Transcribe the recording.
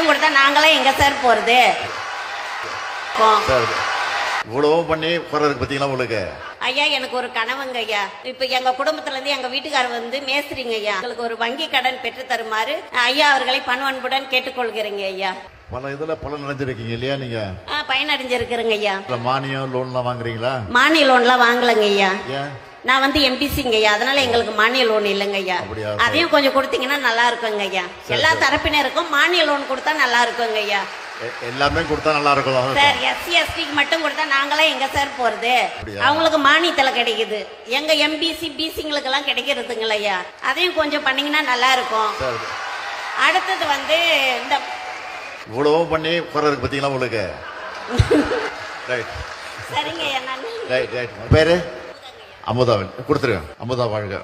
மட்டும் கொடுத்தா நாங்களாம் எங்க சார் போறது? இவ்வளவும் பண்ணி போறதுக்கு பாத்தீங்களா உங்களுக்கு? ஐயா எனக்கு ஒரு கனவுங்க ஐயா. இப்ப எங்க குடும்பத்துல இருந்து எங்க வீட்டுக்காரர் வந்து மேஸ்திரிங்க ஐயா. எங்களுக்கு ஒரு வங்கி கடன் பெற்று தருமாறு ஐயா அவர்களை பண்புடன் கேட்டுக்கொள்கிறேங்க ஐயா. பல இதுல பலன் அடைஞ்சிருக்கீங்க இல்லையா நீங்க? பயனடைஞ்சிருக்கிறேங்க ஐயா. மானியம் லோன் எல்லாம் வாங்குறீங்களா? மானிய லோன் எல்லாம் வாங்கலங்க ஐயா. ஏன்? நான் வந்து எம்பிசிங்க ஐயா, அதனால எங்களுக்கு மானிய லோன் இல்லைங்க ஐயா. அதையும் கொஞ்சம் கொடுத்தீங்கன்னா நல்லா இருக்குங்க ஐயா. எல்லா தரப்பினருக்கும் மானிய லோன் கொடுத்தா நல்லா இருக்குங்க ஐயா. எல்லாமே கொடுத்தா நல்லா இருக்கும் சார். எஸ்சி எஸ்டிக்கு மட்டும் கொடுத்தா நாங்களாம் எங்க சார் போறது? அவங்களுக்கு மானியத்துல கிடைக்குது, எங்க எம்பிசி பிசிங்களுக்கு எல்லாம் கிடைக்கிறதுங்களா ஐயா. அதையும் கொஞ்சம் பண்ணீங்கன்னா நல்லா இருக்கும். அடுத்தது வந்து இந்த இவ்வளவும் பண்ணி போறதுக்கு பாத்தீங்களா உங்களுக்கு? சரிங்க ஐயா. நான் பேரு அமுதாவன் கொடுத்துருங்க. அமுதா வாழ்க.